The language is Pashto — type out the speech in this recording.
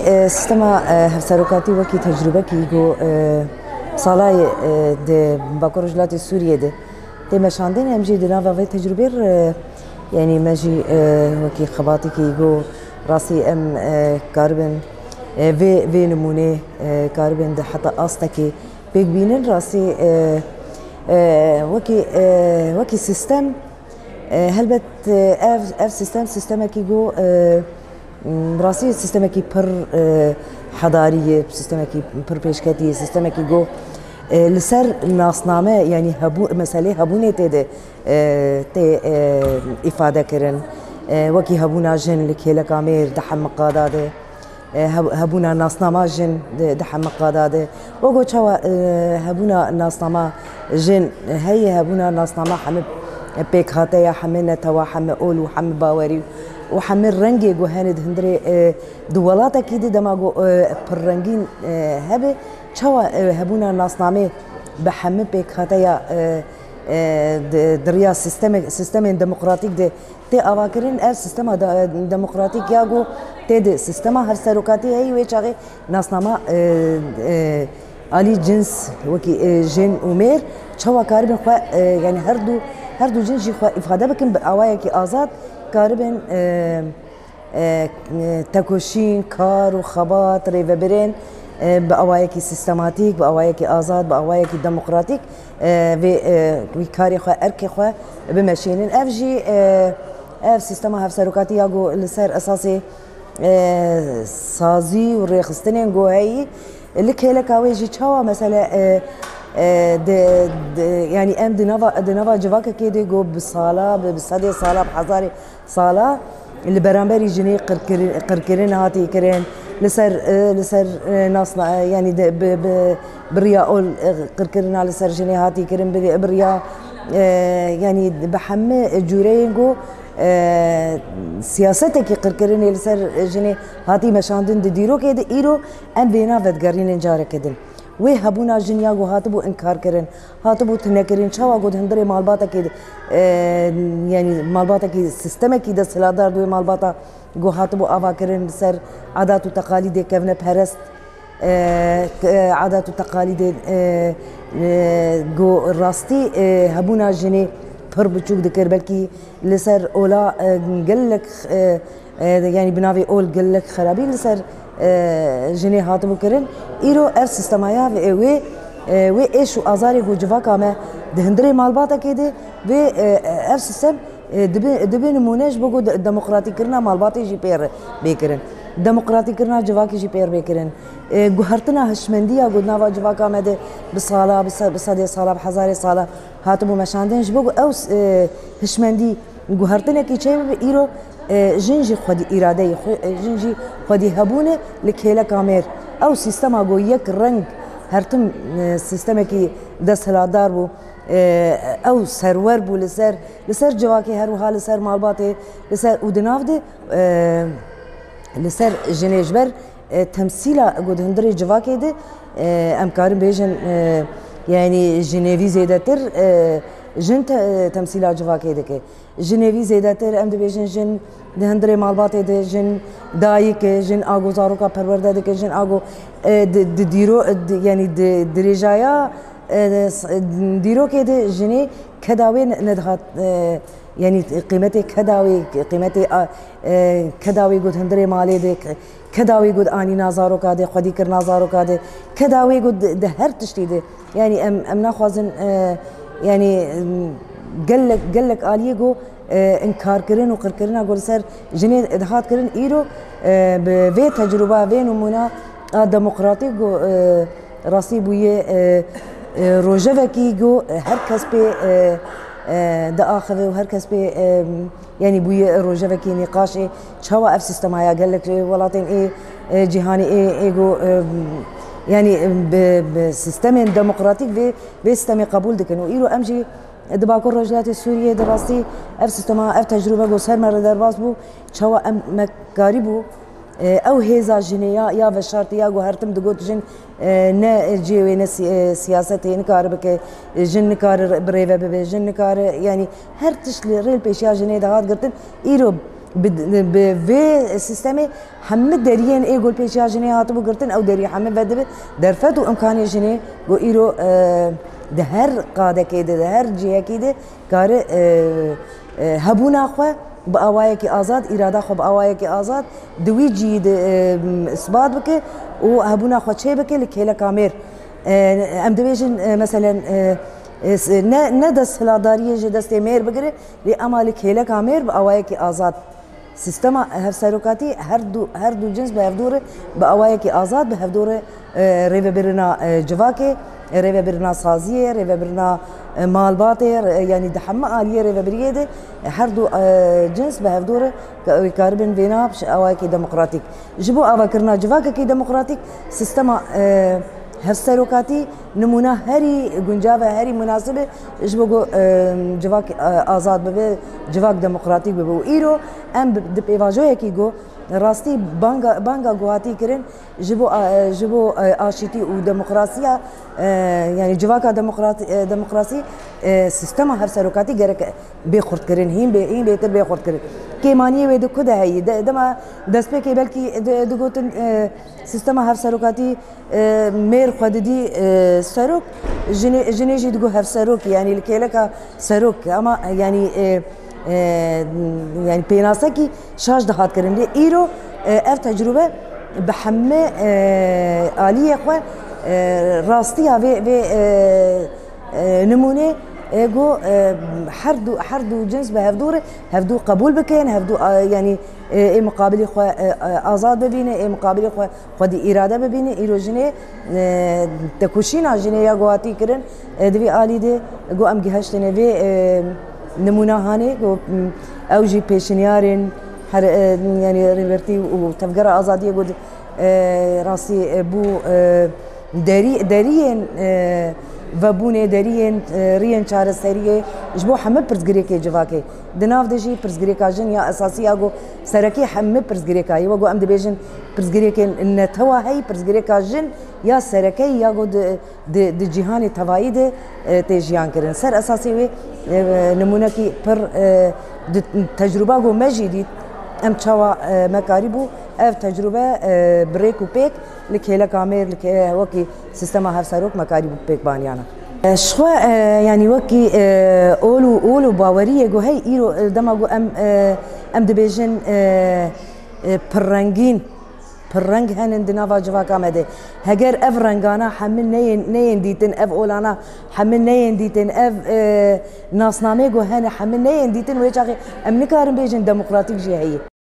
سیستما هفسروکاتی وکی تجربه کی گو سالای ده باکور جلات سوریه ده مشاندن امجی دنا و تجربه یعنی مجی وکی خباتی کی گو راسی ام کاربن و نمونه کاربن ده حتی آستکی بگبینن راسی وکی سیستم هلبت اف سیستم کی گو راسي سيستم كي بر حضاريه سيستم كي بر بيشكتي سيستم كي جو لسر ناسنامه يعني هبو مساله هبونه تي افاده كرن وكي هبونا جن لكيلا كامير دحم قاداده هبونا ناسنامه جن دحم قاداده وگو چوا هبونا ناسنامه جن هي هبونا ناسنامه حم بيك هاتيا حمنا توا حم اول وحم باوري وحمل رنگي جو هند هندري دولات اكيد دماغو بررنگين هبه چوا هبونا ناسنامه بحمل بك هتايا دريا سيستم ديمقراطيك دي تي اواكرين اف سيستم ديمقراطيك ياغو تي سيستم هر سروكاتي هي ويچاغي ناسنامه علي جنس وكي جن عمر چوا كاربن خو يعني هردو جنس خو افاده بكن باوايا كي آزاد كاربن تكوشين كار وخبات ريفبرين بأوايكي سيستماتيك بأوايكي آزاد بأوايكي ديمقراطيك وكاري خو أركي خو بمشينين أفجي أف سيستما هفسروكاتي ياغو لسر أساسي سازي وريخستنين جو هاي اللي كيلك أويجي تشوا مثلا يعني ام دنوا جواك كده جو بصاله بصدي صاله بحزاري صاله اللي برامبري جني قركرين هاتي كرين لسر ناس يعني بريا اول قركرين على سر جني هاتي كرين بريا يعني بحمه جورين جو سياستك قركرين لسر جني هاتي مشاندن ديرو كده ايرو ام بينا فتقرين جاره كده وی هبونا جنیا گو هاتبو انکار کرن هاتبو تنکرین چوا گو هندره مالباتا کی یعنی مالباتا کی سیستم کی دست هلادار دوی مالباتا گو هاتبو آوا کرن سر عادات و تقالید کفنه پرست عادات و تقالید گو راستی هبونا جنی پر بچوک دکر بلکی لسر اولا گلک يعني بناوي اول قال خرابي لسر جني هاتبو كرن ايرو اف سيستمايا و ايش ازاري جو جواكا ما دهندري مالباتا كده و اف سيستم دبي نمونج بوغو ديمقراطي كرنا مالباتي جي بير بيكرن ديمقراطي كرنا جواكي جي بير بيكرن جوهرتنا هشمنديا قلنا جواكا ما ده بصاله بصدي صاله بحزاري صاله هاتبو مشاندن جبوغو او هشمندي جوهرتنا كي تشي ايرو جنجي خدي إرادة جنجي خدي هبونة لكيلا كامير أو سيستم أقول يك رنج هرتم سيستم كي دس هلادار بو أو سرور بو لسر جواكي هروها لسر مالباتي لسر ودناف دي لسر جنيجبر تمثيلا قد هندري جواكي دي أم كارم بيجن يعني جنيفي زيدتر جن تمثيلا جواكي دي جنيفي زيدتر ام دبيجن جن دهندري مالباتي دي جن دايك جن اغو زاروكا پرورده دي جن اغو ديرو يعني دريجايا ديرو كده جني كداوي ندهات يعني قيمتي كداوي قيمتي كداوي قد هندري مالي دي كداوي قد اني نازاروكا دي خدي كر نازاروكا دي كداوي قد دهر تشتي دي يعني ام ناخذن يعني قال لك آليجو انكار كرن وقركرنا قول سر جني دهات كرن ايرو بفي تجربه في نمونه ديمقراطي جو راسي بويه روجافكي جو هر كس بي داخذ وهر كس بي يعني بويه روجافكي نقاشي شوا اف سيستمايا قال لك ولاتين ايه جهاني ايه جو يعني بسيستم ديمقراطيك في سيستم قبول دكن وإيرو أمجي دباكور رجلات السورية دراسي اف سيستما اف تجربة جو سر مرة درباس بو شوا ام مكاريبو او هيزا جنيا يا بشارتي يا جو هرتم دقوت جن نا جيوي نا سياستي نكار بك جن نكار بريفا ببي جن نكار يعني هرتش ريل بيشيا جني دهات قرتن إيرو به سیستمی همه دریان ایگول پیشیا جنی هاتو بگرتن او دری همه بده درفت و امکانی جنی گو ایرو ده هر قاده که ده هر جیه که ده کار هبونا خو با آوایی که آزاد اراده خو با آوایی که آزاد دوی جید اثبات بکه و هبونا خو چه بکه لکهلا کامر ام دویجن مثلا نه دست هلاداریه جه دست میر بگیره لی اما لکهلا کامر با آوایی که آزاد سیستم هفسروکاتی هر دو جنس به هفدوره با آوایی که آزاد به هفدوره ریو برنا جواکه ریو برنا سازیه ریو برنا مالباته یعنی دحمه آلیه ریو بریده هر دو جنس به هفدوره کاربن بنا بش آوایی که دموکراتیک جبو آوا کرنا جواکه که دموکراتیک سیستم هفسروکاتی نمونه هری گنجاوه هری مناسبه جبو جواک آزاد ببه جواک دموکراتیک ببه و ایرو ام دپیواجوه کی گو راستی بانگا گواتی کرن جبو آشتی و دموکراسیا یعنی جواکا دموکراسی سیستم هفسروکاتی گرک بخورد کرن هیم بهتر بخورد کرن که معنی وید کده هی دما دست به که بلکی دگوتن سیستم هفسروکاتی میر خوددی سروک جنیجی دگو هفسروک یعنی لکیلکا سروک اما يعني بيناسكي شاش دهات كرن لي ايرو اف تجربه بحمه آلية خو راستيها في نمونه ايجو حردو جنس بهفدوره هفدو قبول بكين هفدو يعني اي مقابل خو آزاد ببينه اي مقابل خو دي اراده ببينه ايرو جنه تكوشينا جنه يا غواتي كرن دوي آلي دي جو ام جهشتنه في نمونه هاني او جي بيشنيارين يعني ريبرتي وتفقر ازاديه قد راسي بو دارين وبونه دارين ريان چار سريه جبو حمه پرزگريكي جواكي دناف دجي پرزگريكا جن يا اساسي اگو سركي حمه پرزگريكا يوگو ام دبيجن پرزگريكي نتوا هي پرزگريكا جن يا سركي يا گو د جهان توائد تجيان کرن سر اساسي وي نمونه کی پر تجربه گو مجدید ام چوا مکاریبو اف تجربه بریک و پیک لکهلا کامر لکه وکی سیستم هفسروک مکاریبو پیک بانیانا شو يعني وكي اولو باوريه جو هي ايرو دما جو ام دبيجن برنگين پررنگ هنن دناوا جواکا مده هگر اف رنگانا حمل نین دیتن اف اولانا حمل نین دیتن اف ناسنامه گو هنه حمل نین دیتن ویچاقی ام نکارم بیجن دموکراتیک جی هی